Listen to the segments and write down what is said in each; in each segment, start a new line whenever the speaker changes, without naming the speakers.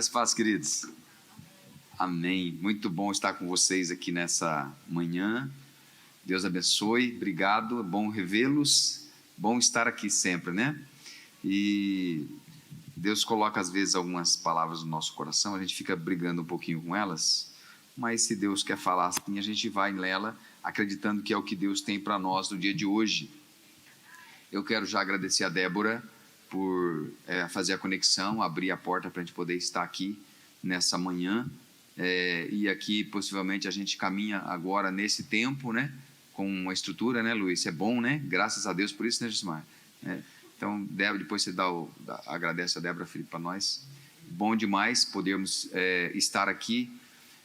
Graças e paz, queridos. Amém. Muito bom estar com vocês aqui nessa manhã. Deus abençoe. Obrigado. É bom revê-los. Bom estar aqui sempre, né? E Deus coloca às vezes algumas palavras no nosso coração. A gente fica brigando um pouquinho com elas. Mas se Deus quer falar assim, a gente vai nela, acreditando que é o que Deus tem para nós no dia de hoje. Eu quero já agradecer a Débora por fazer a conexão, abrir a porta para a gente poder estar aqui nessa manhã. E aqui, possivelmente, a gente caminha agora nesse tempo, né? Com uma estrutura, né, Luiz? Isso é bom, né? Graças a Deus por isso, né, Gismar? Então, Débora, depois você agradece a Débora, Felipe, para nós. Bom demais podermos estar aqui,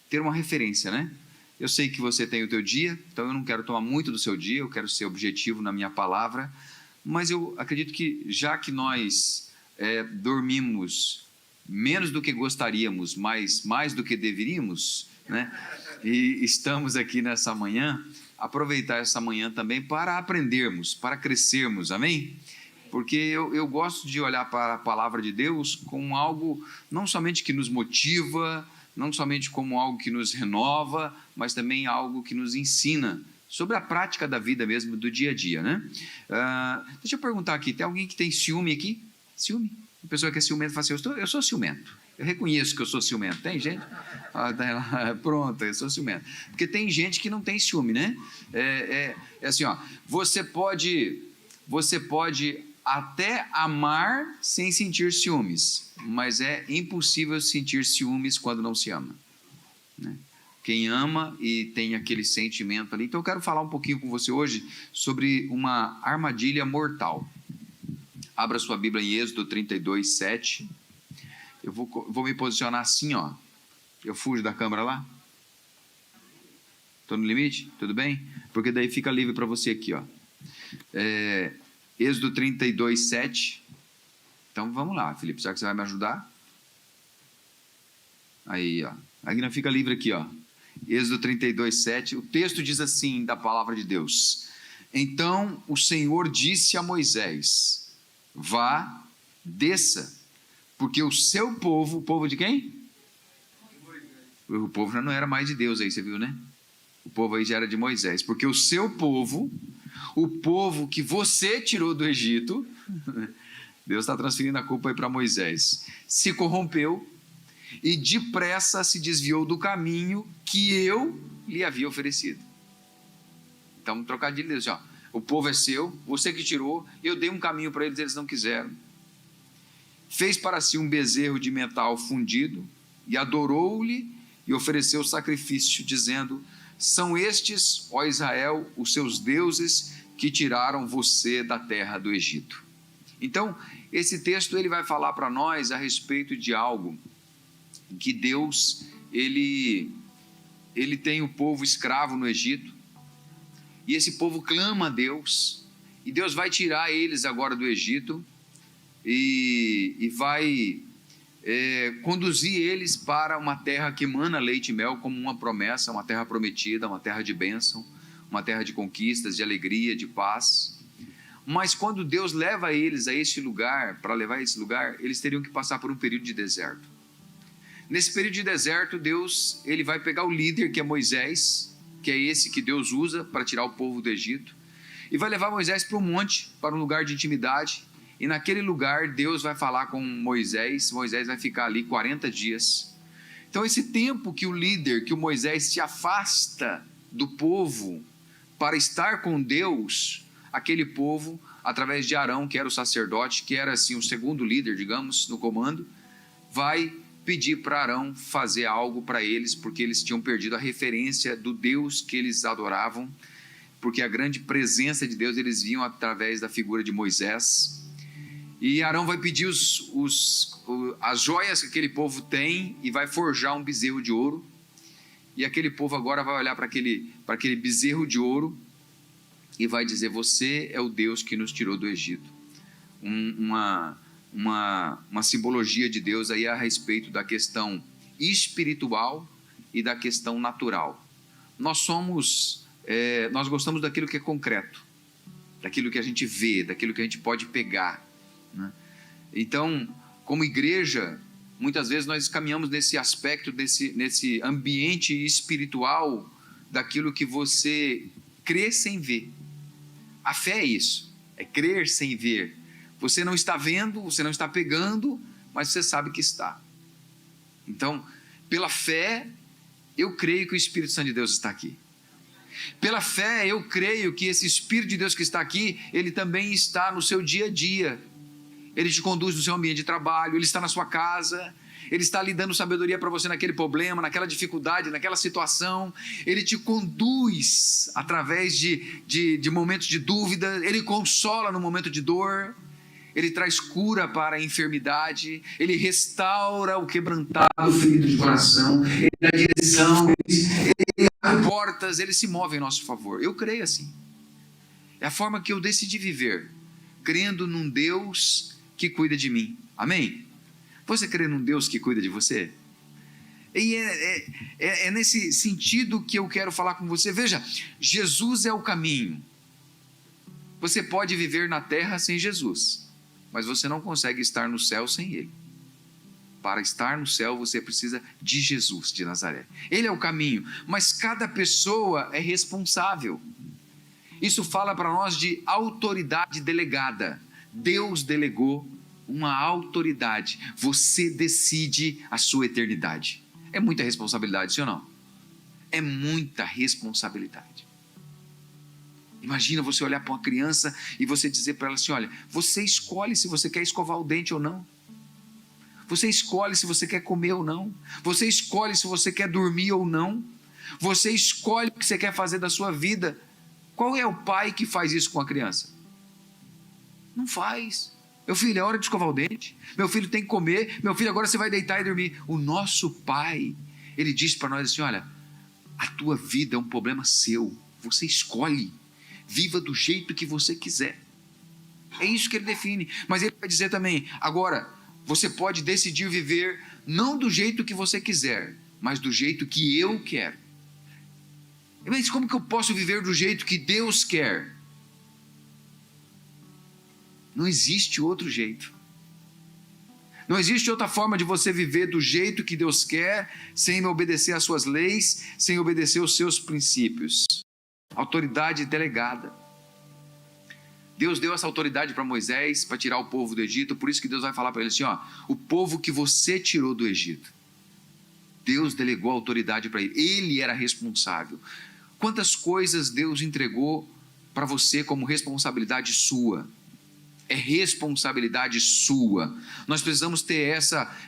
ter uma referência, né? Eu sei que você tem o teu dia, então eu não quero tomar muito do seu dia, eu quero ser objetivo na minha palavra, mas eu acredito que já que nós dormimos menos do que gostaríamos, mas mais do que deveríamos, né? E estamos aqui nessa manhã, aproveitar essa manhã também para aprendermos, para crescermos, amém? Porque eu gosto de olhar para a palavra de Deus como algo não somente que nos motiva, não somente como algo que nos renova, mas também algo que nos ensina sobre a prática da vida mesmo, do dia a dia, né? Deixa eu perguntar aqui, tem alguém que tem ciúme aqui? Ciúme? A pessoa que é ciumenta fala assim, eu sou ciumento. Eu reconheço que eu sou ciumento. Tem gente? Pronto, eu sou ciumento. Porque tem gente que não tem ciúme, né? É assim, ó, você pode até amar sem sentir ciúmes, mas é impossível sentir ciúmes quando não se ama, né? Quem ama e tem aquele sentimento ali. Então eu quero falar um pouquinho com você hoje sobre uma armadilha mortal. Abra sua Bíblia em Êxodo 32, 7. Eu vou me posicionar assim, ó. Eu fujo da câmera lá? Estou no limite? Tudo bem? Porque daí fica livre para você aqui, ó. Êxodo 32, 7. Então vamos lá, Felipe. Será que você vai me ajudar? Aí, ó. Aí não fica livre aqui, ó. Êxodo 32, 7. O texto diz assim, da palavra de Deus: Então o Senhor disse a Moisés: Vá, desça, porque o seu povo... O povo de quem? O povo já não era mais de Deus aí, você viu, né? O povo aí já era de Moisés. Porque o seu povo, o povo que você tirou do Egito, Deus está transferindo a culpa aí para Moisés, se corrompeu e depressa se desviou do caminho que eu lhe havia oferecido. Então, trocadilho deles, ó. O povo é seu, você que tirou, eu dei um caminho para eles não quiseram. Fez para si um bezerro de metal fundido e adorou-lhe e ofereceu sacrifício, dizendo: São estes, ó Israel, os seus deuses que tiraram você da terra do Egito. Então, esse texto ele vai falar para nós a respeito de algo que Deus, ele tem o povo escravo no Egito, e esse povo clama a Deus, e Deus vai tirar eles agora do Egito, e vai conduzir eles para uma terra que emana leite e mel, como uma promessa, uma terra prometida, uma terra de bênção, uma terra de conquistas, de alegria, de paz. Mas quando Deus leva eles a esse lugar, para levar a esse lugar, eles teriam que passar por um período de deserto. Nesse período de deserto, Deus ele vai pegar o líder, que é Moisés, que é esse que Deus usa para tirar o povo do Egito, e vai levar Moisés para um monte, para um lugar de intimidade, e naquele lugar Deus vai falar com Moisés vai ficar ali 40 dias. Então esse tempo que o líder, que o Moisés se afasta do povo para estar com Deus, aquele povo, através de Arão, que era o sacerdote, que era assim o segundo líder, digamos, no comando, vai pedir para Arão fazer algo para eles, porque eles tinham perdido a referência do Deus que eles adoravam, porque a grande presença de Deus eles viam através da figura de Moisés. E Arão vai pedir as joias que aquele povo tem e vai forjar um bezerro de ouro, e aquele povo agora vai olhar para aquele bezerro de ouro e vai dizer: você é o Deus que nos tirou do Egito. Uma simbologia de Deus aí a respeito da questão espiritual e da questão natural. Nós gostamos daquilo que é concreto, daquilo que a gente vê, daquilo que a gente pode pegar, né? Então, como igreja, Muitas vezes nós caminhamos nesse aspecto, nesse ambiente espiritual, daquilo que você crê sem ver. A fé é isso, é crer sem ver. Você não está vendo, você não está pegando, mas você sabe que está. Então, pela fé, eu creio que o Espírito Santo de Deus está aqui. Pela fé, eu creio que esse Espírito de Deus que está aqui, ele também está no seu dia a dia. Ele te conduz no seu ambiente de trabalho, ele está na sua casa, ele está lhe dando sabedoria para você naquele problema, naquela dificuldade, naquela situação. Ele te conduz através de momentos de dúvida, ele consola no momento de dor, ele traz cura para a enfermidade, ele restaura o quebrantado, o ferido de coração, ele dá direção, ele abre portas, ele se move em nosso favor. Eu creio assim. É a forma que eu decidi viver, crendo num Deus que cuida de mim. Amém? Você crê num Deus que cuida de você? E é nesse sentido que eu quero falar com você. Veja, Jesus é o caminho. Você pode viver na terra sem Jesus, mas você não consegue estar no céu sem Ele. Para estar no céu, você precisa de Jesus de Nazaré. Ele é o caminho, mas cada pessoa é responsável. Isso fala para nós de autoridade delegada. Deus delegou uma autoridade. Você decide a sua eternidade. É muita responsabilidade, sim ou não? É muita responsabilidade. Imagina você olhar para uma criança e você dizer para ela assim: olha, você escolhe se você quer escovar o dente ou não. Você escolhe se você quer comer ou não. Você escolhe se você quer dormir ou não. Você escolhe o que você quer fazer da sua vida. Qual é o pai que faz isso com a criança? Não faz. Meu filho, é hora de escovar o dente. Meu filho tem que comer. Meu filho, agora você vai deitar e dormir. O nosso pai, ele diz para nós assim: olha, a tua vida é um problema seu. Você escolhe. Viva do jeito que você quiser. É isso que ele define. Mas ele vai dizer também: agora, você pode decidir viver não do jeito que você quiser, mas do jeito que eu quero. Mas como que eu posso viver do jeito que Deus quer? Não existe outro jeito. Não existe outra forma de você viver do jeito que Deus quer, sem obedecer às suas leis, sem obedecer aos seus princípios. Autoridade delegada. Deus deu essa autoridade para Moisés, para tirar o povo do Egito. Por isso que Deus vai falar para ele assim: ó, o povo que você tirou do Egito. Deus delegou a autoridade para ele. Ele era responsável. Quantas coisas Deus entregou para você como responsabilidade sua? É responsabilidade sua. Nós precisamos ter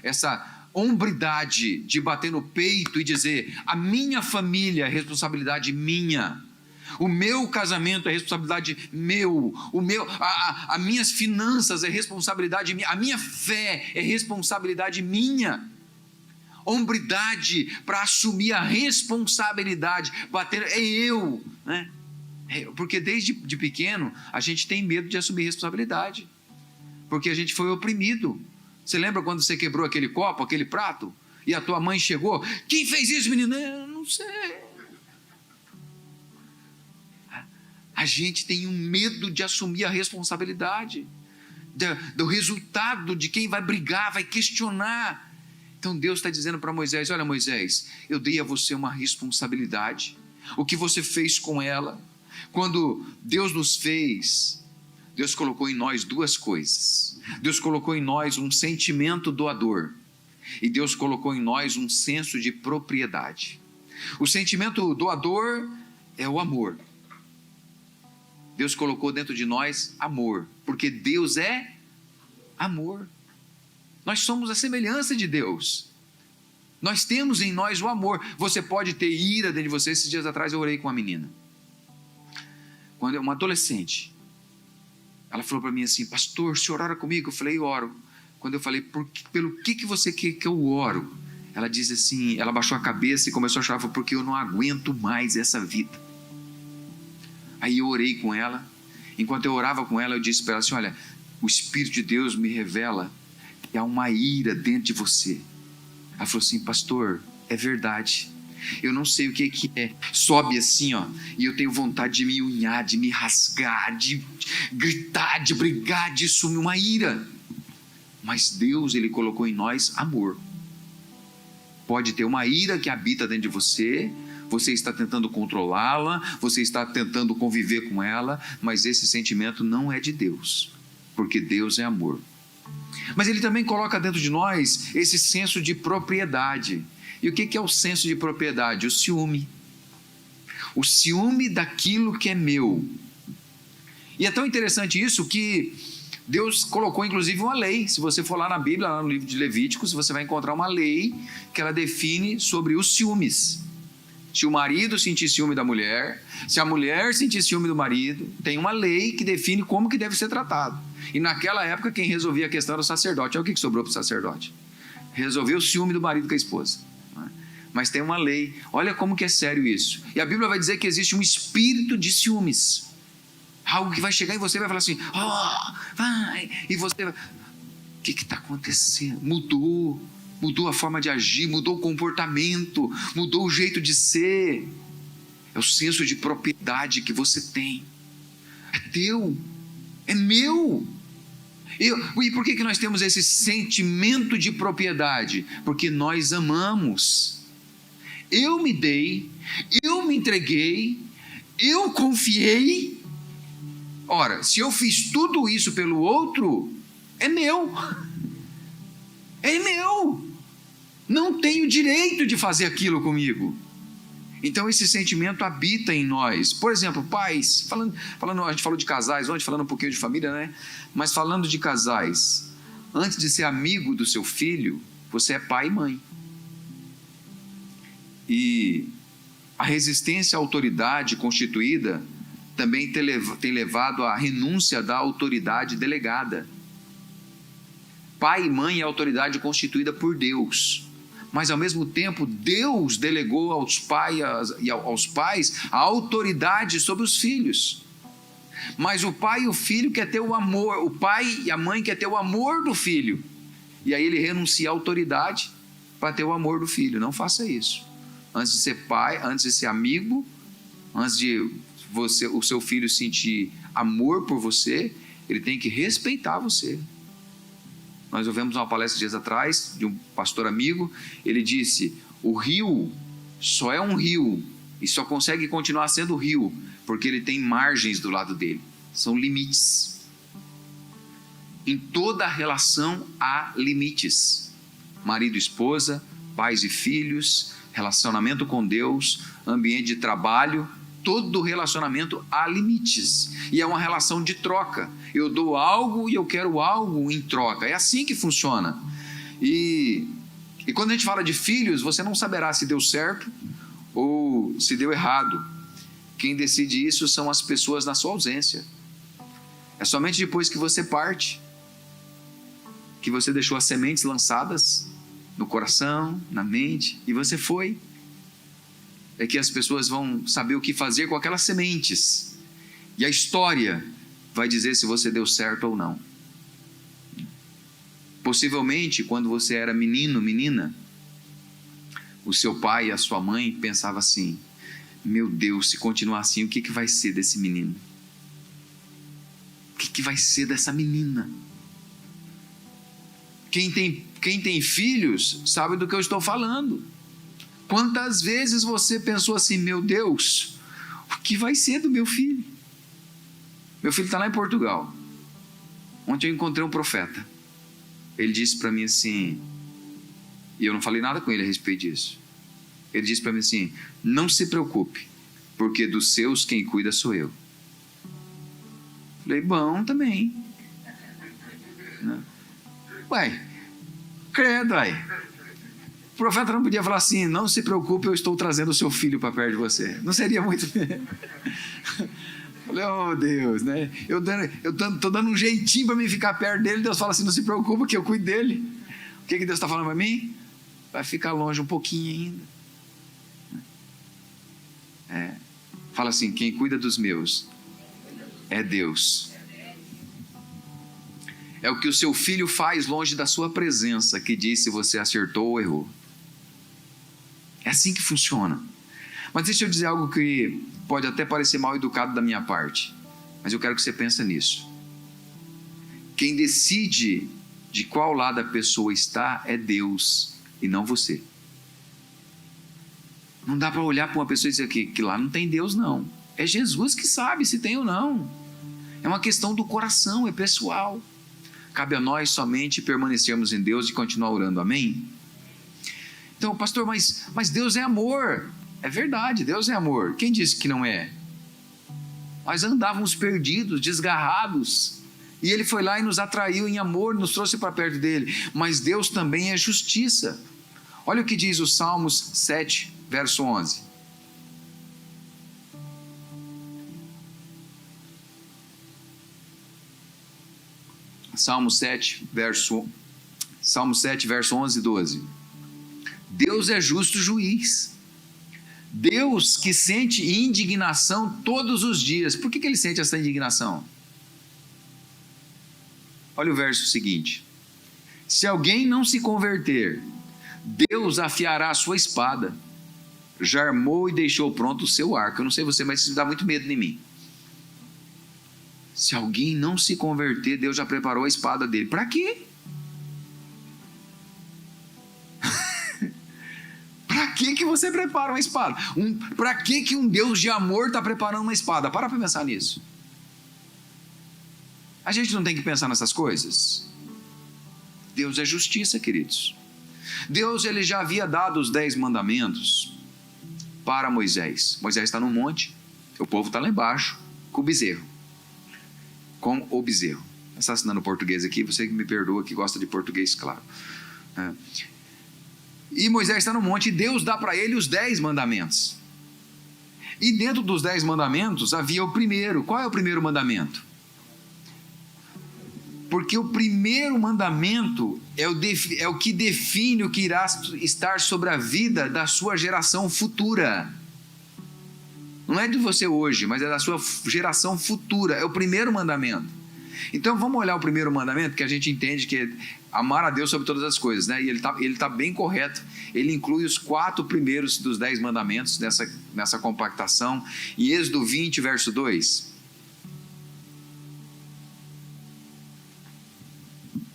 essa hombridade de bater no peito e dizer: a minha família é responsabilidade minha. O meu casamento é responsabilidade meu. As minhas finanças é responsabilidade minha. A minha fé é responsabilidade minha. Hombridade para assumir a responsabilidade. Bater, é eu, né? Porque desde pequeno a gente tem medo de assumir responsabilidade, porque a gente foi oprimido. Você lembra quando você quebrou aquele copo, aquele prato, e a tua mãe chegou: quem fez isso, menino? Eu não sei. A gente tem um medo de assumir a responsabilidade do resultado, de quem vai brigar, vai questionar. Então Deus está dizendo para Moisés: olha, Moisés, eu dei a você uma responsabilidade. O que você fez com ela? Quando Deus nos fez, Deus colocou em nós duas coisas. Deus colocou em nós um sentimento doador, e Deus colocou em nós um senso de propriedade. O sentimento doador é o amor. Deus colocou dentro de nós amor, porque Deus é amor. Nós somos a semelhança de Deus. Nós temos em nós o amor. Você pode ter ira dentro de você. Esses dias atrás eu orei com uma menina, quando uma adolescente. Ela falou para mim assim: pastor, o senhor ora comigo? Eu falei: oro. Quando eu falei: pelo que você quer que eu oro? Ela disse assim, ela baixou a cabeça e começou a chorar: falou, porque eu não aguento mais essa vida. Aí eu orei com ela. Enquanto eu orava com ela, eu disse para ela assim: olha, o Espírito de Deus me revela que há uma ira dentro de você. Ela falou assim: pastor, é verdade. Eu não sei o que é. Sobe assim, ó, e eu tenho vontade de me unhar, de me rasgar, de gritar, de brigar, de sumir. Uma ira Mas Deus, Ele colocou em nós amor. Pode ter uma ira que habita dentro de você, você está tentando controlá-la, você está tentando conviver com ela, mas esse sentimento não é de Deus, porque Deus é amor. Mas Ele também coloca dentro de nós esse senso de propriedade. E o que é o senso de propriedade? O ciúme. O ciúme daquilo que é meu. E é tão interessante isso que Deus colocou inclusive uma lei. Se você for lá na Bíblia, lá no livro de Levíticos, você vai encontrar uma lei que ela define sobre os ciúmes. Se o marido sentir ciúme da mulher, se a mulher sentir ciúme do marido, tem uma lei que define como que deve ser tratado. E naquela época quem resolvia a questão era o sacerdote. Olha o que sobrou para o sacerdote. Resolveu o ciúme do marido com a esposa. Mas tem uma lei. Olha como que é sério isso. E a Bíblia vai dizer que existe um espírito de ciúmes. Algo que vai chegar em você e vai falar assim, vai. E você vai, o que está acontecendo? Mudou a forma de agir, mudou o comportamento, mudou o jeito de ser. É o senso de propriedade que você tem. É teu, é meu. E por que nós temos esse sentimento de propriedade? Porque nós amamos. Eu me dei, eu me entreguei, eu confiei. Ora, se eu fiz tudo isso pelo outro, é meu. É meu. Não tenho direito de fazer aquilo comigo. Então esse sentimento habita em nós. Por exemplo, pais, falando, a gente falou de casais, ontem falando um pouquinho de família, né? Mas falando de casais, antes de ser amigo do seu filho, você é pai e mãe. E a resistência à autoridade constituída também tem levado à renúncia da autoridade delegada. Pai e mãe é a autoridade constituída por Deus. Mas ao mesmo tempo Deus delegou aos pais a autoridade sobre os filhos. Mas o pai e o filho quer ter o amor, o pai e a mãe quer ter o amor do filho. E aí ele renuncia à autoridade para ter o amor do filho. Não faça isso. Antes de ser pai, antes de ser amigo, antes de o seu filho sentir amor por você, ele tem que respeitar você. Nós ouvimos uma palestra dias atrás de um pastor amigo. Ele disse: o rio só é um rio e só consegue continuar sendo rio porque ele tem margens do lado dele. São limites. Em toda relação há limites. Marido e esposa, pais e filhos, relacionamento com Deus, ambiente de trabalho. Todo relacionamento há limites. E é uma relação de troca. Eu dou algo e eu quero algo em troca. É assim que funciona. E quando a gente fala de filhos, você não saberá se deu certo ou se deu errado. Quem decide isso são as pessoas na sua ausência. É somente depois que você parte, que você deixou as sementes lançadas no coração, na mente, e você foi. É que as pessoas vão saber o que fazer com aquelas sementes. E a história vai dizer se você deu certo ou não. Possivelmente, quando você era menino, menina, o seu pai e a sua mãe pensavam assim: meu Deus, se continuar assim, o que vai ser desse menino? O que vai ser dessa menina? Quem tem filhos sabe do que eu estou falando. Quantas vezes você pensou assim: meu Deus, o que vai ser do meu filho? Meu filho está lá em Portugal. Ontem eu encontrei um profeta. Ele disse para mim assim, e eu não falei nada com ele a respeito disso. Ele disse para mim assim: não se preocupe, porque dos seus quem cuida sou eu. Falei: bom também. Ué, credo, ué. O profeta não podia falar assim: não se preocupe, eu estou trazendo o seu filho para perto de você. Não seria muito... Falei: oh Deus, né? Eu estou dando um jeitinho para mim ficar perto dele. Deus fala assim: não se preocupe que eu cuido dele. O que Deus está falando para mim? Vai ficar longe um pouquinho ainda. Fala assim: quem cuida dos meus é Deus. É o que o seu filho faz longe da sua presença que diz se você acertou ou errou. É assim que funciona. Mas deixa eu dizer algo que pode até parecer mal educado da minha parte, mas eu quero que você pense nisso. Quem decide de qual lado a pessoa está é Deus e não você. Não dá para olhar para uma pessoa e dizer que lá não tem Deus, não. É Jesus que sabe se tem ou não. É uma questão do coração, é pessoal. Cabe a nós somente permanecermos em Deus e continuar orando, amém? Então, pastor, mas Deus é amor. É verdade, Deus é amor. Quem disse que não é? Nós andávamos perdidos, desgarrados, e Ele foi lá e nos atraiu em amor, nos trouxe para perto dEle. Mas Deus também é justiça. Olha o que diz o Salmos 7, verso 11. Salmo 7, verso 11 e 12. Deus é justo juiz. Deus que sente indignação todos os dias. Por que ele sente essa indignação? Olha o verso seguinte. Se alguém não se converter, Deus afiará a sua espada. Já armou e deixou pronto o seu arco. Eu não sei você, mas isso dá muito medo em mim. Se alguém não se converter, Deus já preparou a espada dele. Para quê? Para que você prepara uma espada? Para que um Deus de amor está preparando uma espada? Para pensar nisso. A gente não tem que pensar nessas coisas? Deus é justiça, queridos. Deus ele já havia dado os 10 mandamentos para Moisés. Moisés está no monte, o povo está lá embaixo, com o bezerro. Com o bezerro. Assassinando o português aqui, você que me perdoa, que gosta de português, claro. E Moisés está no monte e Deus dá para ele os 10 mandamentos. E dentro dos 10 mandamentos havia o primeiro. Qual é o primeiro mandamento? Porque o primeiro mandamento é o que define o que irá estar sobre a vida da sua geração futura. Não é de você hoje, mas é da sua geração futura. É o primeiro mandamento. Então vamos olhar o primeiro mandamento, que a gente entende que é amar a Deus sobre todas as coisas, né? E ele tá bem correto. Ele inclui os 4 primeiros dos 10 mandamentos nessa compactação. Em Êxodo 20, verso 2.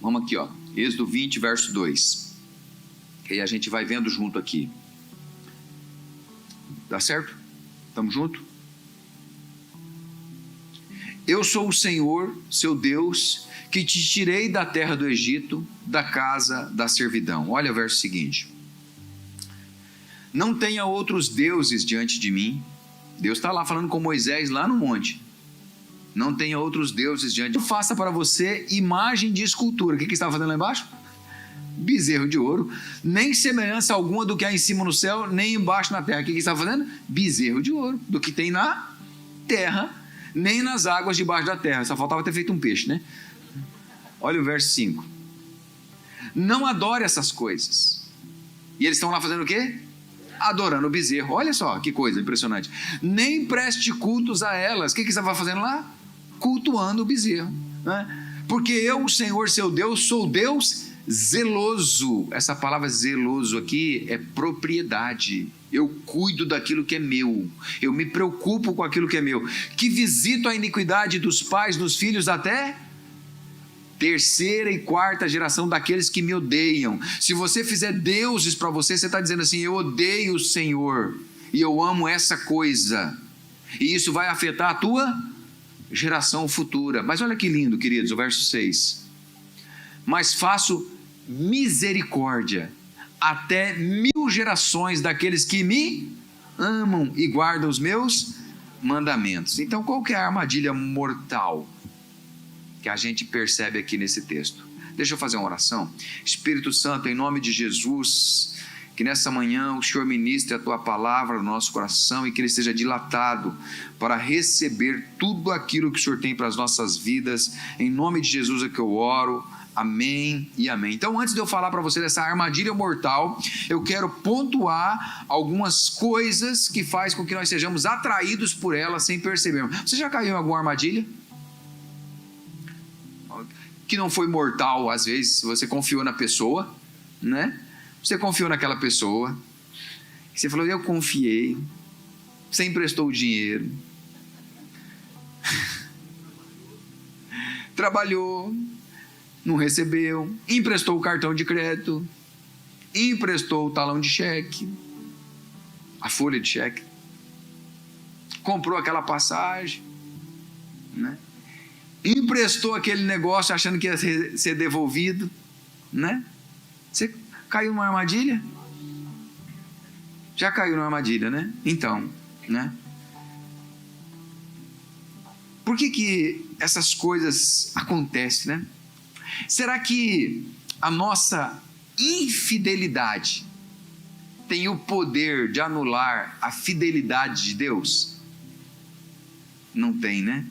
Vamos aqui, ó. Êxodo 20, verso 2. Que aí a gente vai vendo junto aqui. Dá certo? Estamos juntos? Eu sou o Senhor, seu Deus, que te tirei da terra do Egito, da casa da servidão. Olha o verso seguinte. Não tenha outros deuses diante de mim. Deus está lá falando com Moisés lá no monte. Não tenha outros deuses diante de mim. Não faça para você imagem de escultura. O que estava fazendo lá embaixo? Bezerro de ouro. Nem semelhança alguma do que há em cima no céu, nem embaixo na terra. O que estava fazendo? Bezerro de ouro. Do que tem na terra, nem nas águas debaixo da terra. Só faltava ter feito um peixe, né? Olha o verso 5. Não adore essas coisas. E eles estão lá fazendo o quê? Adorando o bezerro. Olha só que coisa impressionante. Nem preste cultos a elas. O que estava fazendo lá? Cultuando o bezerro, né? Porque eu, o Senhor seu Deus, sou Deus zeloso. Essa palavra zeloso aqui é propriedade. Eu cuido daquilo que é meu. Eu me preocupo com aquilo que é meu. Que visito a iniquidade dos pais, dos filhos, até 3ª e 4ª geração daqueles que me odeiam. Se você fizer deuses para você, você está dizendo assim: eu odeio o Senhor e eu amo essa coisa. E isso vai afetar a tua geração futura. Mas olha que lindo, queridos, o verso 6. Mas faço misericórdia até 1000 gerações daqueles que me amam e guardam os meus mandamentos. Então, qual que é a armadilha mortal que a gente percebe aqui nesse texto? Deixa eu fazer uma oração. Espírito Santo, em nome de Jesus, que nessa manhã o Senhor ministre a Tua palavra no nosso coração e que ele seja dilatado para receber tudo aquilo que o Senhor tem para as nossas vidas. Em nome de Jesus é que eu oro. Amém e amém. Então, antes de eu falar para você dessa armadilha mortal, eu quero pontuar algumas coisas que faz com que nós sejamos atraídos por ela sem percebermos. Você já caiu em alguma armadilha? Que não foi mortal, às vezes você confiou na pessoa, né? Você confiou naquela pessoa, você falou: eu confiei, você emprestou o dinheiro, trabalhou, não recebeu, emprestou o cartão de crédito, emprestou o talão de cheque, a folha de cheque, comprou aquela passagem, né? Emprestou aquele negócio achando que ia ser devolvido, né? Você caiu numa armadilha? Já caiu numa armadilha, né? Então, né? Por que essas coisas acontecem, né? Será que a nossa infidelidade tem o poder de anular a fidelidade de Deus? Não tem, né?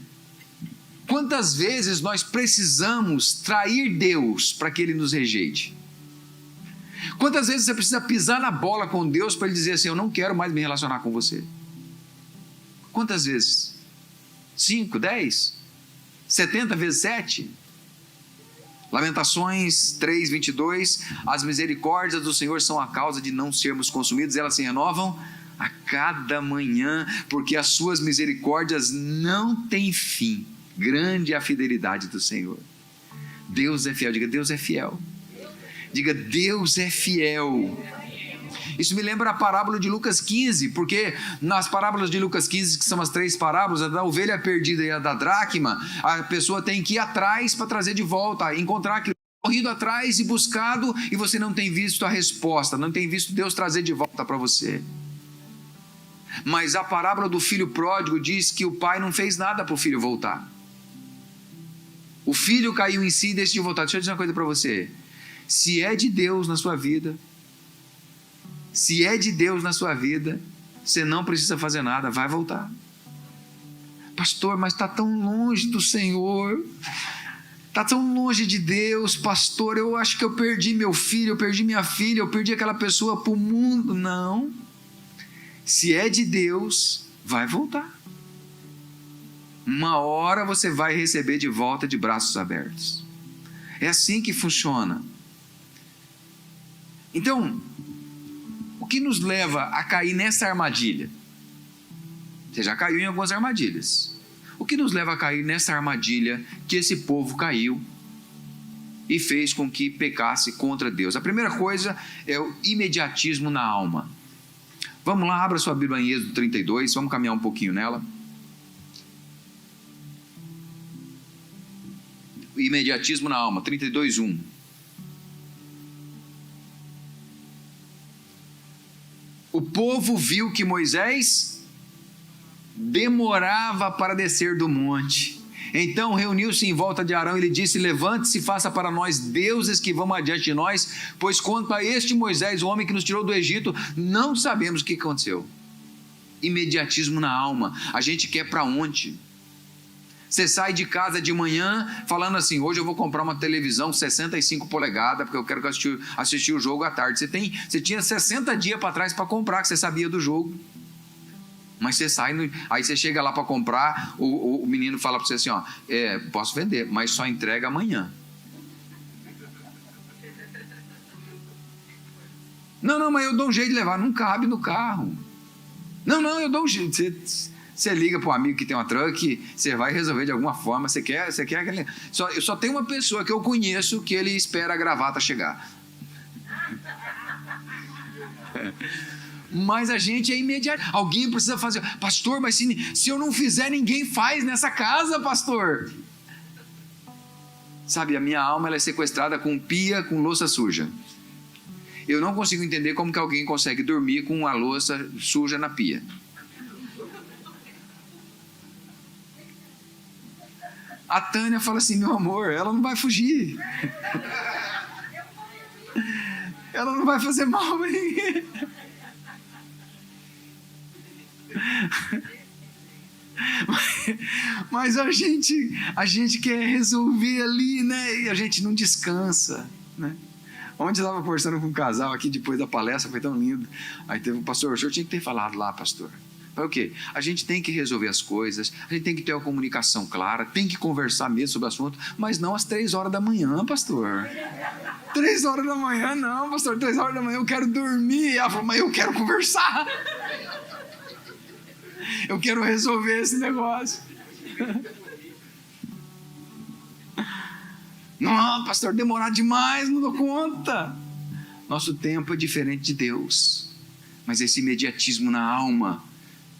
Quantas vezes nós precisamos trair Deus para que Ele nos rejeite? Quantas vezes você precisa pisar na bola com Deus para Ele dizer assim, eu não quero mais me relacionar com você? Quantas vezes? 5, 10? 70 vezes 7? Lamentações 3, 22, as misericórdias do Senhor são a causa de não sermos consumidos, elas se renovam a cada manhã, porque as suas misericórdias não têm fim. Grande é a fidelidade do Senhor. Deus é fiel. Diga, Deus é fiel. Diga, Deus é fiel. Isso me lembra a parábola de Lucas 15, porque nas parábolas de Lucas 15, que são as 3 parábolas, a da ovelha perdida e a da dracma, a pessoa tem que ir atrás para trazer de volta, encontrar aquilo corrido atrás e buscado, e você não tem visto a resposta, não tem visto Deus trazer de volta para você. Mas a parábola do filho pródigo diz que o pai não fez nada para o filho voltar. O filho caiu em si e decidiu voltar. Deixa eu dizer uma coisa para você. Se é de Deus na sua vida, você não precisa fazer nada, vai voltar. Pastor, mas está tão longe do Senhor, está tão longe de Deus, pastor, eu acho que eu perdi meu filho, eu perdi minha filha, eu perdi aquela pessoa para o mundo. Não. Se é de Deus, vai voltar. Uma hora você vai receber de volta de braços abertos. É assim que funciona. Então, o que nos leva a cair nessa armadilha? Você já caiu em algumas armadilhas. O que nos leva a cair nessa armadilha que esse povo caiu e fez com que pecasse contra Deus? A primeira coisa é o imediatismo na alma. Vamos lá, abra sua Bíblia em Êxodo 32, vamos caminhar um pouquinho nela. O imediatismo na alma, 32:1. O povo viu que Moisés demorava para descer do monte. Então reuniu-se em volta de Arão e lhe disse: levante-se e faça para nós deuses que vão adiante de nós, pois quanto a este Moisés, o homem que nos tirou do Egito, não sabemos o que aconteceu. Imediatismo na alma. A gente quer para onde? Você sai de casa de manhã falando assim, hoje eu vou comprar uma televisão 65 polegadas, porque eu quero assistir o jogo à tarde. Você tinha 60 dias para trás para comprar, que você sabia do jogo. Mas você sai, aí você chega lá para comprar, o menino fala para você assim, posso vender, mas só entrega amanhã. Não, mas eu dou um jeito de levar, não cabe no carro. Não, eu dou um jeito. Você liga para um amigo que tem uma truck, você vai resolver de alguma forma. Você quer aquele... Eu só tenho uma pessoa que eu conheço que ele espera a gravata chegar. Mas a gente é imediato. Alguém precisa fazer. Pastor, mas se eu não fizer, ninguém faz nessa casa, pastor. Sabe, a minha alma ela é sequestrada com pia, com louça suja. Eu não consigo entender como que alguém consegue dormir com a louça suja na pia. A Tânia fala assim, meu amor, ela não vai fugir. Ela não vai fazer mal pra ninguém. Mas a gente quer resolver ali, né? E a gente não descansa, né? Ontem eu estava conversando com um casal aqui depois da palestra, foi tão lindo. Aí teve um pastor, o senhor tinha que ter falado lá, pastor. Para o quê? A gente tem que resolver as coisas, a gente tem que ter uma comunicação clara, tem que conversar mesmo sobre o assunto, mas não às 3 horas da manhã, pastor. 3 horas da manhã não, pastor, 3 horas da manhã eu quero dormir. Ela falou, mas eu quero conversar. Eu quero resolver esse negócio. Não, pastor, demorar demais, não dou conta. Nosso tempo é diferente de Deus. Mas esse imediatismo na alma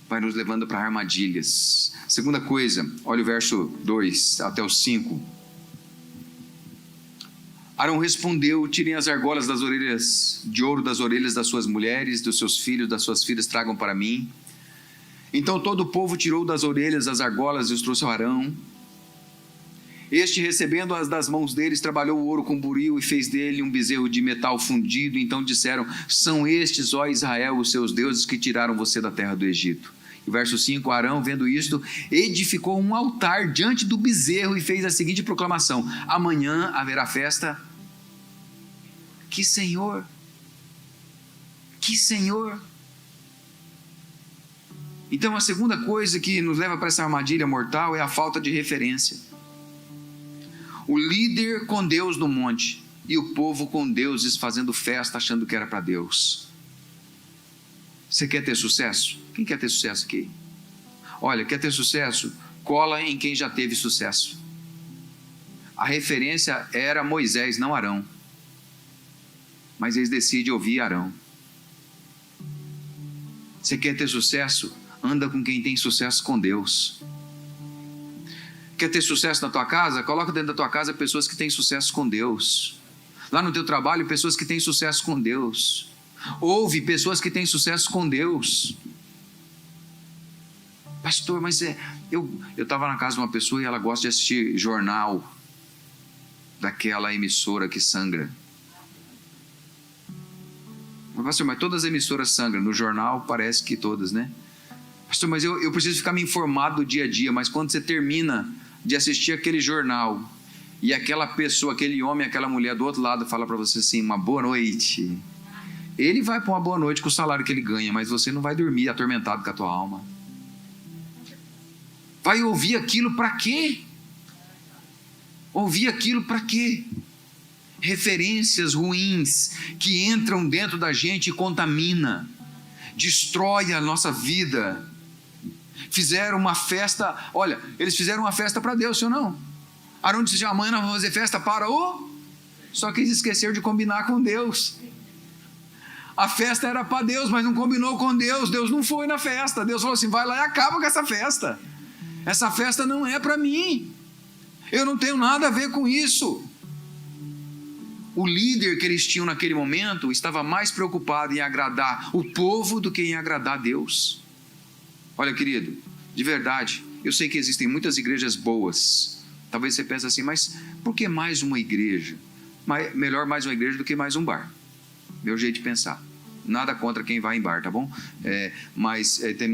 vai nos levando para armadilhas. Segunda coisa, olha o verso 2 até o 5. Arão respondeu: tirem as argolas das orelhas de ouro das orelhas das suas mulheres, dos seus filhos, das suas filhas, tragam para mim. Então todo o povo tirou das orelhas as argolas e os trouxe a Arão. Este, recebendo-as das mãos deles, trabalhou o ouro com buril e fez dele um bezerro de metal fundido. Então disseram: são estes, ó Israel, os seus deuses que tiraram você da terra do Egito. E verso 5, Arão, vendo isto, edificou um altar diante do bezerro e fez a seguinte proclamação: amanhã haverá festa. Que Senhor! Que Senhor! Então a segunda coisa que nos leva para essa armadilha mortal é a falta de referência. O líder com Deus no monte e o povo com deuses fazendo festa achando que era para Deus. Você quer ter sucesso? Quem quer ter sucesso aqui? Olha, quer ter sucesso? Cola em quem já teve sucesso. A referência era Moisés, não Arão. Mas eles decidem ouvir Arão. Você quer ter sucesso? Anda com quem tem sucesso com Deus. Quer ter sucesso na tua casa? Coloca dentro da tua casa pessoas que têm sucesso com Deus. Lá no teu trabalho, pessoas que têm sucesso com Deus. Ouve pessoas que têm sucesso com Deus. Pastor, mas eu estava na casa de uma pessoa e ela gosta de assistir jornal daquela emissora que sangra. Pastor, mas todas as emissoras sangram. No jornal parece que todas, né? Pastor, mas eu preciso ficar me informado do dia a dia. Mas quando você termina de assistir aquele jornal e aquela pessoa, aquele homem, aquela mulher do outro lado fala para você assim: uma boa noite. Ele vai para uma boa noite com o salário que ele ganha, mas você não vai dormir atormentado com a tua alma. Vai ouvir aquilo para quê? Ouvir aquilo para quê? Referências ruins que entram dentro da gente e contamina, destrói a nossa vida. Fizeram uma festa, olha, eles fizeram uma festa para Deus, sim ou não? Arão disse: amanhã nós vamos fazer festa para o... Só que eles esqueceram de combinar com Deus. A festa era para Deus, mas não combinou com Deus. Deus não foi na festa. Deus falou assim: vai lá e acaba com essa festa. Essa festa não é para mim. Eu não tenho nada a ver com isso. O líder que eles tinham naquele momento estava mais preocupado em agradar o povo do que em agradar a Deus. Olha, querido, de verdade, eu sei que existem muitas igrejas boas. Talvez você pense assim: mas por que mais uma igreja? Melhor mais uma igreja do que mais um bar. Meu jeito de pensar. Nada contra quem vai em bar, tá bom? Mas tem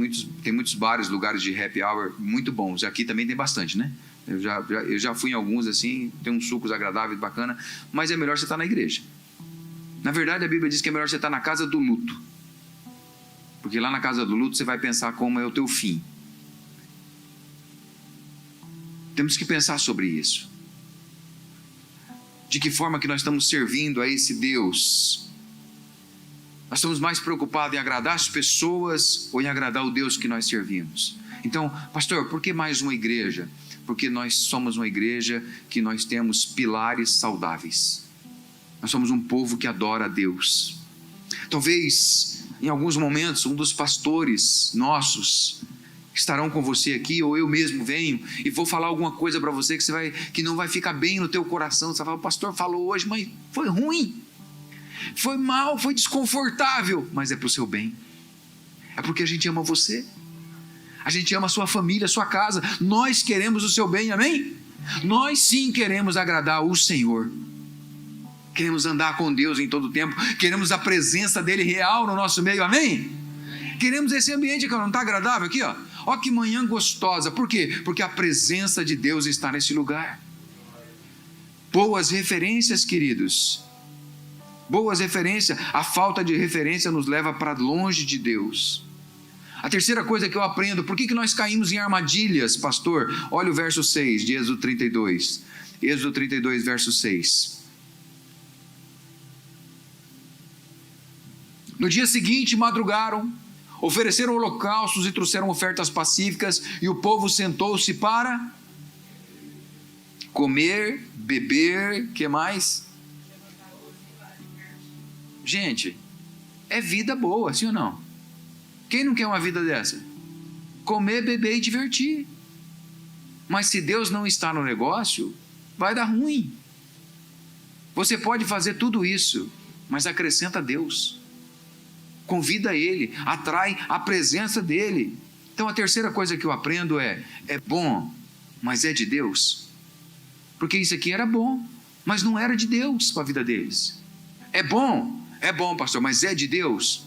muitos bares, lugares de happy hour muito bons. Aqui também tem bastante, né? Eu já fui em alguns assim, tem uns sucos agradáveis, bacana. Mas é melhor você estar na igreja. Na verdade, a Bíblia diz que é melhor você estar na casa do luto. Porque lá na casa do luto você vai pensar como é o teu fim. Temos que pensar sobre isso. De que forma que nós estamos servindo a esse Deus? Nós estamos mais preocupados em agradar as pessoas ou em agradar o Deus que nós servimos? Então, pastor, por que mais uma igreja? Porque nós somos uma igreja que nós temos pilares saudáveis. Nós somos um povo que adora a Deus. Talvez, em alguns momentos, um dos pastores nossos estarão com você aqui, ou eu mesmo venho e vou falar alguma coisa para você que não vai ficar bem no teu coração. Você vai falar: o pastor falou hoje, mas foi ruim, foi mal, foi desconfortável. Mas é para o seu bem. É porque a gente ama você. A gente ama a sua família, a sua casa. Nós queremos o seu bem, amém? Nós sim queremos agradar o Senhor. Queremos andar com Deus em todo o tempo. Queremos a presença dele real no nosso meio, amém? Queremos esse ambiente que não está agradável aqui, ó. Ó que manhã gostosa. Por quê? Porque a presença de Deus está nesse lugar. Boas referências, queridos. Boas referências. A falta de referência nos leva para longe de Deus. A terceira coisa que eu aprendo: por que nós caímos em armadilhas, pastor? Olha o verso 6 de Êxodo 32. Êxodo 32, verso 6. No dia seguinte madrugaram, ofereceram holocaustos e trouxeram ofertas pacíficas, e o povo sentou-se para Comer, beber, que mais? Gente, é vida boa, sim ou não? Quem não quer uma vida dessa? Comer, beber e divertir. Mas se Deus não está no negócio, vai dar ruim. Você pode fazer tudo isso, mas acrescenta Deus. Convida Ele, atrai a presença dEle. Então a terceira coisa que eu aprendo é bom, mas é de Deus. Porque isso aqui era bom, mas não era de Deus para a vida deles. É bom, pastor, mas é de Deus?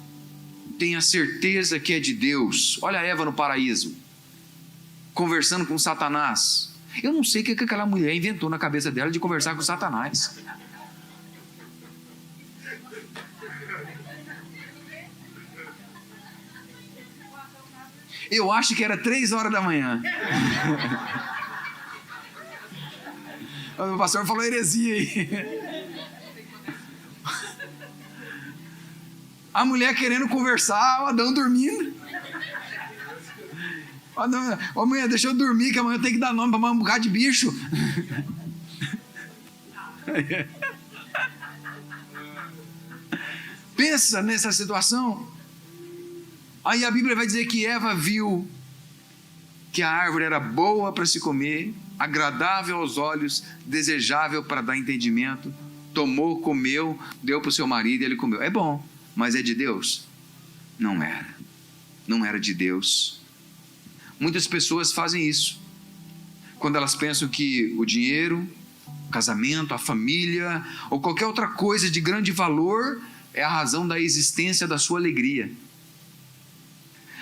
Tenha certeza que é de Deus. Olha a Eva no paraíso, conversando com Satanás. Eu não sei o que aquela mulher inventou na cabeça dela de conversar com Satanás. Eu acho que era 3 horas da manhã. O pastor falou heresia aí. A mulher querendo conversar, o Adão dormindo. Ô mulher, deixa eu dormir, que amanhã eu tenho que dar nome para um bocado de bicho. Pensa nessa situação. Aí a Bíblia vai dizer que Eva viu que a árvore era boa para se comer, agradável aos olhos, desejável para dar entendimento. Tomou, comeu, deu para o seu marido e ele comeu. É bom, mas é de Deus? Não era. Não era de Deus. Muitas pessoas fazem isso. Quando elas pensam que o dinheiro, o casamento, a família ou qualquer outra coisa de grande valor é a razão da existência da sua alegria.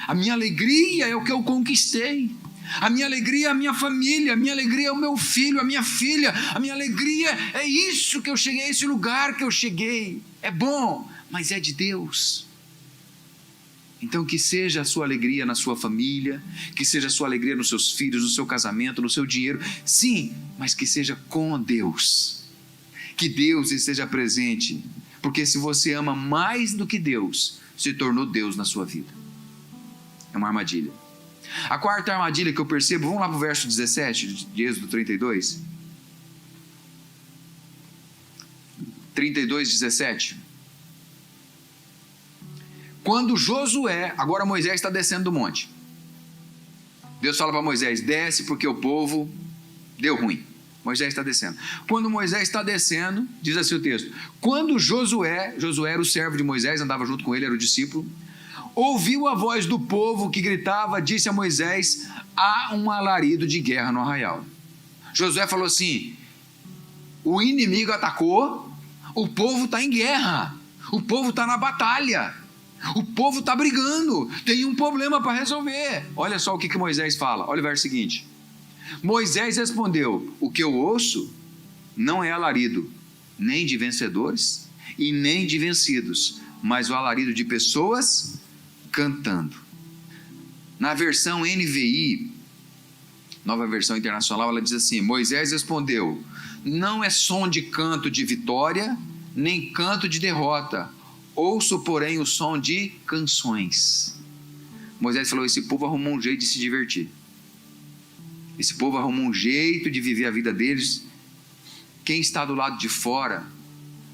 A minha alegria é o que eu conquistei. A minha alegria é a minha família. A minha alegria é o meu filho, a minha filha. A minha alegria é isso que eu cheguei, esse lugar que eu cheguei. É bom, mas é de Deus. Então que seja a sua alegria na sua família, que seja a sua alegria nos seus filhos, no seu casamento, no seu dinheiro. Sim, mas que seja com Deus. Que Deus esteja presente. Porque se você ama mais do que Deus, se tornou Deus na sua vida. É uma armadilha. A quarta armadilha que eu percebo, vamos lá para o verso 17 de Êxodo 32. 32:17. Quando Josué, agora Moisés está descendo do monte. Deus fala para Moisés, desce porque o povo deu ruim. Moisés está descendo. Quando Moisés está descendo, diz assim o texto, quando Josué era o servo de Moisés, andava junto com ele, era o discípulo, ouviu a voz do povo que gritava, disse a Moisés, há um alarido de guerra no arraial. Josué falou assim, o inimigo atacou, o povo está em guerra, o povo está na batalha, o povo está brigando, tem um problema para resolver. Olha só o que Moisés fala, olha o verso seguinte. Moisés respondeu, o que eu ouço não é alarido, nem de vencedores e nem de vencidos, mas o alarido de pessoas cantando. Na versão NVI, Nova Versão Internacional, ela diz assim, Moisés respondeu, não é som de canto de vitória, nem canto de derrota, ouço porém o som de canções. Moisés falou, esse povo arrumou um jeito de se divertir. Esse povo arrumou um jeito de viver a vida deles. Quem está do lado de fora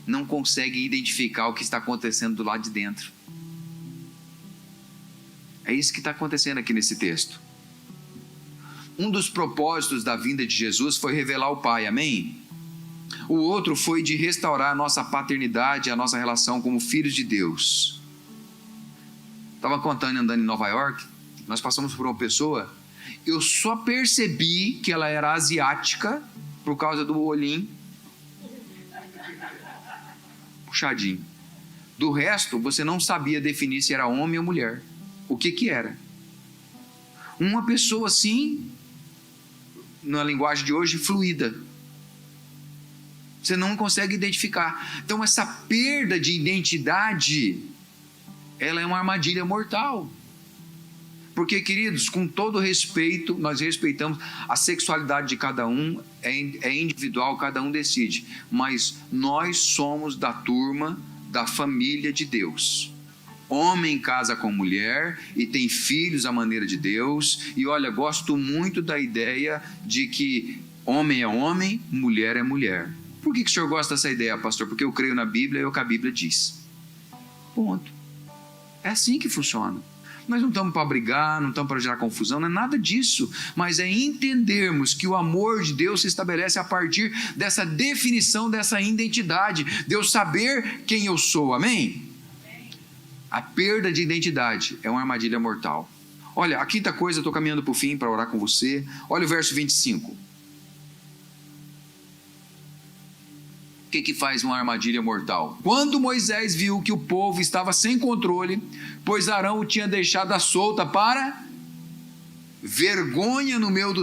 não consegue identificar o que está acontecendo do lado de dentro. É isso que está acontecendo aqui nesse texto. Um dos propósitos da vinda de Jesus foi revelar o Pai, amém? O outro foi de restaurar a nossa paternidade, a nossa relação como filhos de Deus. Estava contando, andando em Nova York, nós passamos por uma pessoa, eu só percebi que ela era asiática por causa do olhinho puxadinho. Do resto, você não sabia definir se era homem ou mulher. O que era? Uma pessoa assim, na linguagem de hoje, fluida. Você não consegue identificar. Então essa perda de identidade, ela é uma armadilha mortal. Porque, queridos, com todo respeito, nós respeitamos a sexualidade de cada um, é individual, cada um decide. Mas nós somos da turma, da família de Deus. Homem casa com mulher e tem filhos à maneira de Deus. E olha, gosto muito da ideia de que Homem é homem, mulher é mulher. Por que o senhor gosta dessa ideia, pastor? Porque eu creio na Bíblia e é o que a Bíblia diz. Ponto. É assim que funciona. Nós não estamos para brigar, não estamos para gerar confusão, não é nada disso, mas é entendermos que o amor de Deus se estabelece a partir dessa definição, dessa identidade, de eu saber quem eu sou, amém? A perda de identidade é uma armadilha mortal. Olha, a quinta coisa, eu estou caminhando para o fim para orar com você, olha o verso 25. O que faz uma armadilha mortal? Quando Moisés viu que o povo estava sem controle, pois Arão o tinha deixado à solta para vergonha no meio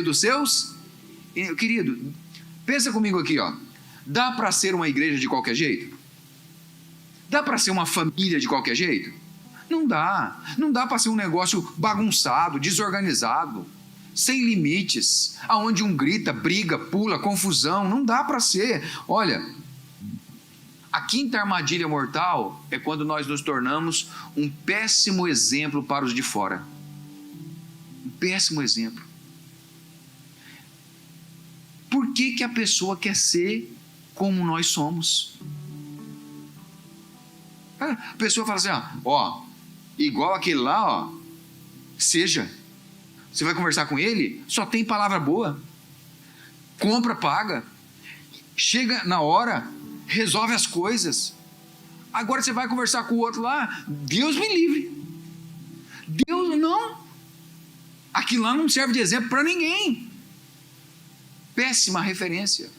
dos seus... Querido, pensa comigo aqui, ó. Dá para ser uma igreja de qualquer jeito? Dá para ser uma família de qualquer jeito? Não dá. Não dá para ser um negócio bagunçado, desorganizado, sem limites, aonde um grita, briga, pula, confusão. Não dá para ser. Olha, a quinta armadilha mortal é quando nós nos tornamos um péssimo exemplo para os de fora. Um péssimo exemplo. Por que a pessoa quer ser como nós somos? A pessoa fala assim, ó, igual aquele lá, ó, seja. Você vai conversar com ele, só tem palavra boa. Compra, paga. Chega na hora, resolve as coisas. Agora você vai conversar com o outro lá, Deus me livre. Deus não. Aquilo lá não serve de exemplo para ninguém. Péssima referência.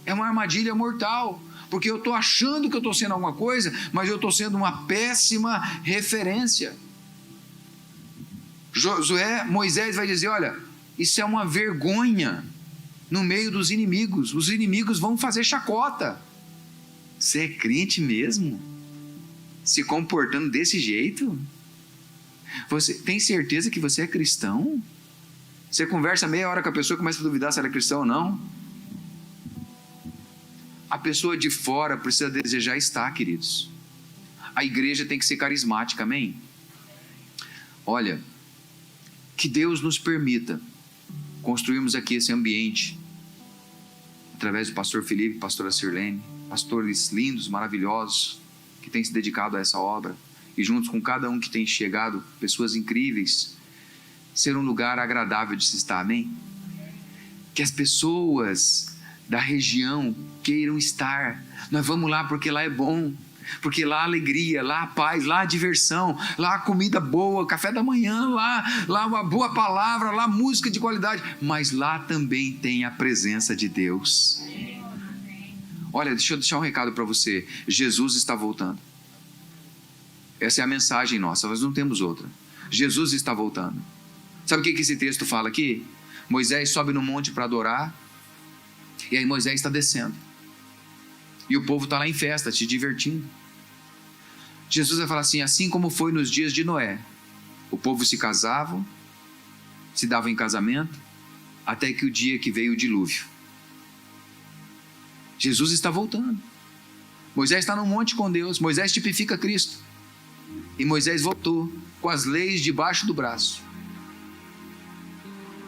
É uma armadilha mortal. Porque eu estou achando que eu estou sendo alguma coisa, mas eu estou sendo uma péssima referência. Moisés vai dizer, olha, isso é uma vergonha no meio dos inimigos. Os inimigos vão fazer chacota. Você é crente mesmo? Se comportando desse jeito? Você tem certeza que você é cristão? Você conversa meia hora com a pessoa e começa a duvidar se ela é cristão ou não? A pessoa de fora precisa desejar estar, queridos. A igreja tem que ser carismática, amém? Olha, que Deus nos permita construirmos aqui esse ambiente, através do pastor Felipe, pastora Sirlene, pastores lindos, maravilhosos, que têm se dedicado a essa obra, e juntos com cada um que tem chegado, pessoas incríveis, ser um lugar agradável de se estar, amém? Que as pessoas da região queiram estar. Nós vamos lá porque lá é bom, porque lá há alegria, lá há paz, lá há diversão, lá há comida boa, café da manhã, lá uma boa palavra, lá música de qualidade, mas lá também tem a presença de Deus. Olha, deixa eu deixar um recado para você. Jesus está voltando. Essa é a mensagem nossa, nós não temos outra. Jesus está voltando. Sabe o que esse texto fala aqui? Moisés sobe no monte para adorar, e aí Moisés está descendo. E o povo está lá em festa, se divertindo. Jesus vai falar assim como foi nos dias de Noé. O povo se casava, se dava em casamento, até que o dia que veio o dilúvio. Jesus está voltando. Moisés está no monte com Deus. Moisés tipifica Cristo. E Moisés voltou com as leis debaixo do braço.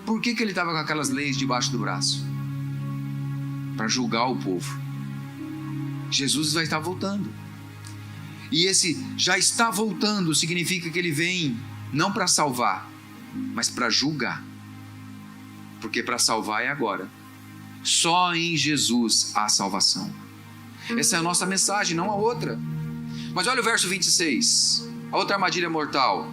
Por que ele estava com aquelas leis debaixo do braço? Para julgar o povo. Jesus vai estar voltando. E esse já está voltando significa que ele vem não para salvar, mas para julgar. Porque para salvar é agora. Só em Jesus há salvação. Essa é a nossa mensagem, não a outra. Mas olha o verso 26. A outra armadilha mortal.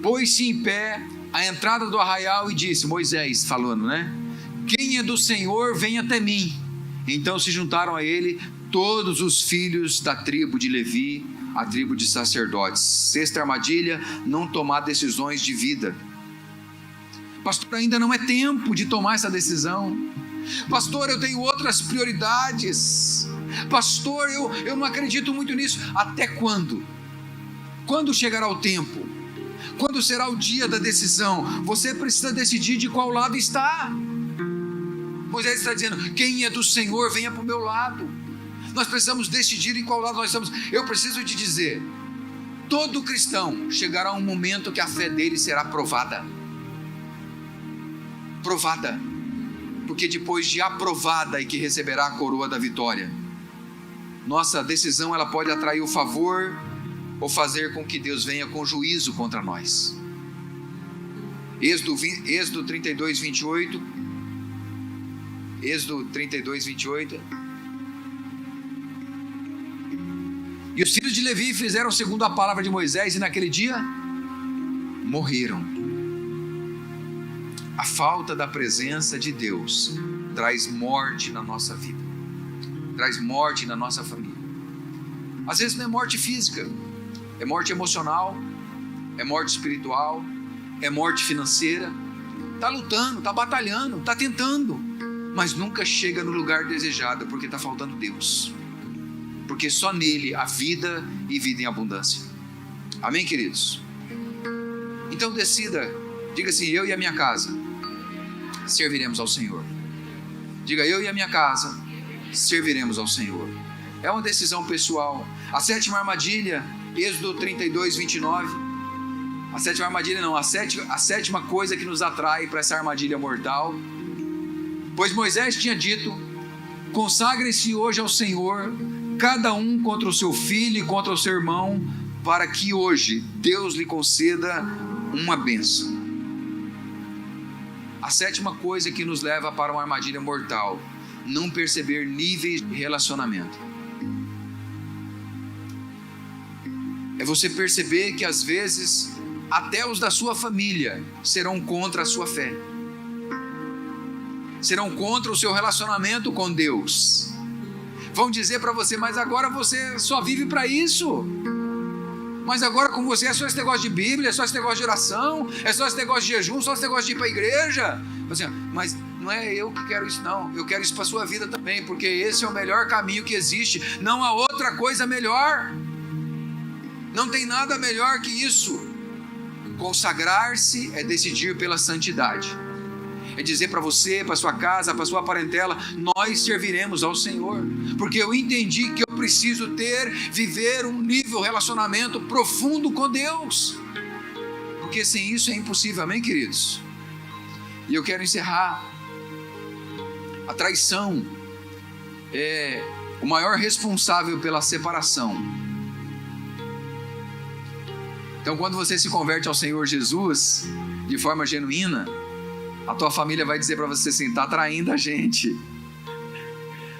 Pôs-se em pé à entrada do arraial e disse, Moisés falando, né? Quem é do Senhor, vem até mim. Então se juntaram a ele todos os filhos da tribo de Levi, a tribo de sacerdotes. Sexta armadilha, não tomar decisões de vida. Pastor, ainda não é tempo de tomar essa decisão. Pastor, eu tenho outras prioridades. Pastor, eu não acredito muito nisso. Até quando? Quando chegará o tempo? Quando será o dia da decisão? Você precisa decidir de qual lado está. Moisés está dizendo, quem é do Senhor, venha para o meu lado. Nós precisamos decidir em qual lado nós estamos. Eu preciso te dizer, todo cristão chegará um momento que a fé dele será provada. aprovada, porque depois de aprovada é que receberá a coroa da vitória. Nossa decisão, ela pode atrair o favor ou fazer com que Deus venha com juízo contra nós. Êxodo 32, 28. Êxodo 32, 28. E os filhos de Levi fizeram segundo a palavra de Moisés, e naquele dia morreram. A falta da presença de Deus traz morte na nossa vida, traz morte na nossa família. Às vezes não é morte física, é morte emocional, é morte espiritual, é morte financeira. Está lutando, está batalhando, está tentando, mas nunca chega no lugar desejado, porque está faltando Deus, porque só nele há vida e vida em abundância. Amém, queridos? Então decida, diga assim: eu e a minha casa serviremos ao Senhor. Diga: eu e a minha casa serviremos ao Senhor. É uma decisão pessoal. A sétima armadilha, Êxodo 32, 29. A sétima armadilha não, a sétima coisa que nos atrai para essa armadilha mortal. Pois Moisés tinha dito: consagrem-se hoje ao Senhor, cada um contra o seu filho e contra o seu irmão, para que hoje Deus lhe conceda uma bênção. A sétima coisa que nos leva para uma armadilha mortal: não perceber níveis de relacionamento. É você perceber que às vezes até os da sua família serão contra a sua fé, serão contra o seu relacionamento com Deus. Vão dizer para você: mas agora você só vive para isso, mas agora com você é só esse negócio de Bíblia, é só esse negócio de oração, é só esse negócio de jejum, só esse negócio de ir para a igreja. Assim, mas não é eu que quero isso não, eu quero isso para a sua vida também, porque esse é o melhor caminho que existe, não há outra coisa melhor, não tem nada melhor que isso. Consagrar-se é decidir pela santidade, é dizer para você, para sua casa, para sua parentela: nós serviremos ao Senhor, porque eu entendi que eu preciso viver um nível de relacionamento profundo com Deus, porque sem isso é impossível. Amém, queridos? E eu quero encerrar. A traição é o maior responsável pela separação. Então, quando você se converte ao Senhor Jesus de forma genuína, a tua família vai dizer para você assim: está traindo a gente,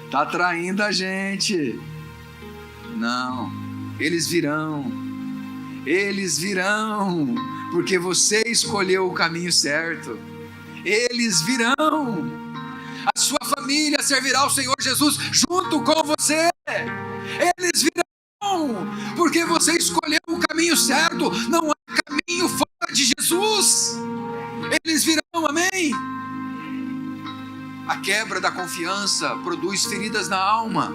está traindo a gente. Não, eles virão, porque você escolheu o caminho certo. Eles virão. A sua família servirá ao Senhor Jesus junto com você. Eles virão, porque você escolheu o caminho certo. Não há caminho fora de Jesus. Eles virão, amém? A quebra da confiança produz feridas na alma,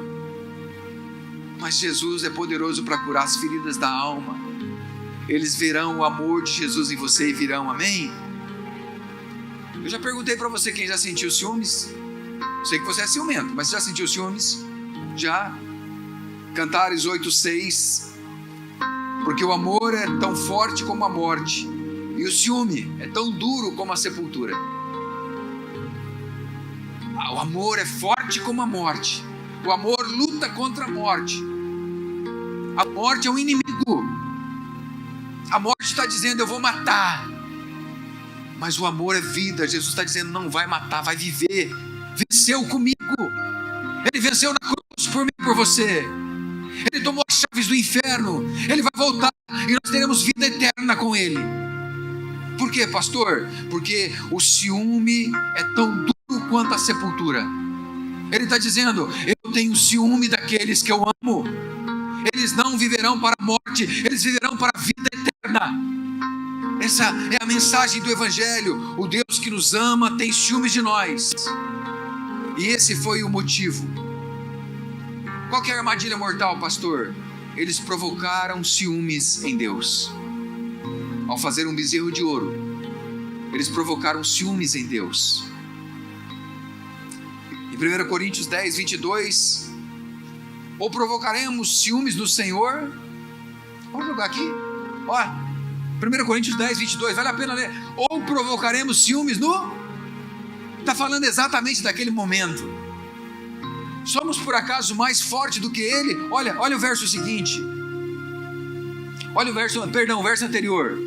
mas Jesus é poderoso para curar as feridas da alma. Eles verão o amor de Jesus em você e virão, amém? Eu já perguntei para você quem já sentiu ciúmes. Sei que você é ciumento, mas você já sentiu ciúmes? Já? Cantares 8:6. Porque o amor é tão forte como a morte, e o ciúme é tão duro como a sepultura. O amor é forte como a morte. O amor luta contra a morte. A morte é um inimigo. A morte está dizendo: eu vou matar. Mas o amor é vida. Jesus está dizendo: não vai matar, vai viver. Venceu comigo. Ele venceu na cruz por mim e por você. Ele tomou as chaves do inferno. Ele vai voltar e nós teremos vida eterna com Ele. Por quê, pastor? Porque o ciúme é tão duro quanto a sepultura. Ele está dizendo: eu tenho ciúme daqueles que eu amo. Eles não viverão para a morte, eles viverão para a vida eterna. Essa é a mensagem do Evangelho. O Deus que nos ama tem ciúmes de nós. E esse foi o motivo. Qual que é a armadilha mortal, pastor? Eles provocaram ciúmes em Deus. Ao fazer um bezerro de ouro, eles provocaram ciúmes em Deus. Em 1 Coríntios 10, 22, ou provocaremos ciúmes no Senhor? Vamos jogar aqui. Ó, 1 Coríntios 10, 22, vale a pena ler. Ou provocaremos ciúmes no Está falando exatamente daquele momento. Somos por acaso mais forte do que ele? Olha o verso seguinte. Olha o verso anterior.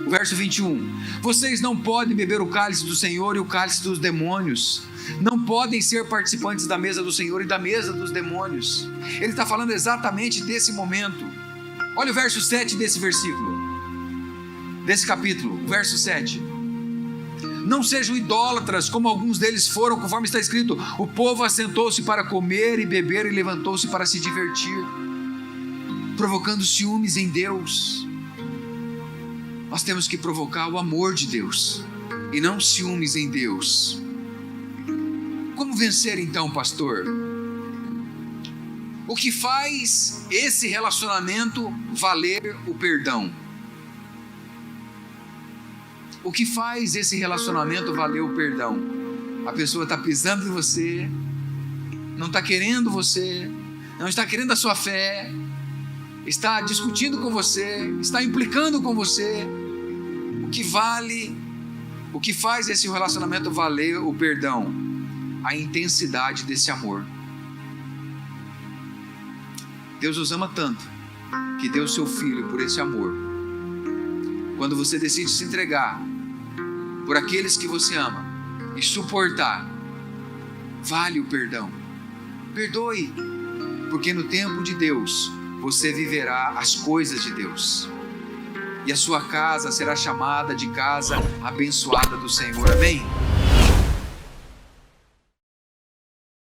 O verso 21. Vocês não podem beber o cálice do Senhor e o cálice dos demônios. Não podem ser participantes da mesa do Senhor e da mesa dos demônios. Ele está falando exatamente desse momento. Olha o verso 7 desse versículo, desse capítulo, o verso 7. Não sejam idólatras, como alguns deles foram, conforme está escrito: o povo assentou-se para comer e beber e levantou-se para se divertir, provocando ciúmes em Deus. Nós temos que provocar o amor de Deus e não ciúmes em Deus. Como vencer então, pastor? O que faz esse relacionamento valer o perdão? O que faz esse relacionamento valer o perdão? A pessoa está pisando em você, não está querendo você, não está querendo a sua fé, está discutindo com você, está implicando com você. O que faz esse relacionamento valer o perdão? A intensidade desse amor. Deus nos ama tanto que deu o seu Filho por esse amor. Quando você decide se entregar por aqueles que você ama e suportar, vale o perdão. Perdoe, porque no tempo de Deus você viverá as coisas de Deus, e a sua casa será chamada de casa abençoada do Senhor. Amém?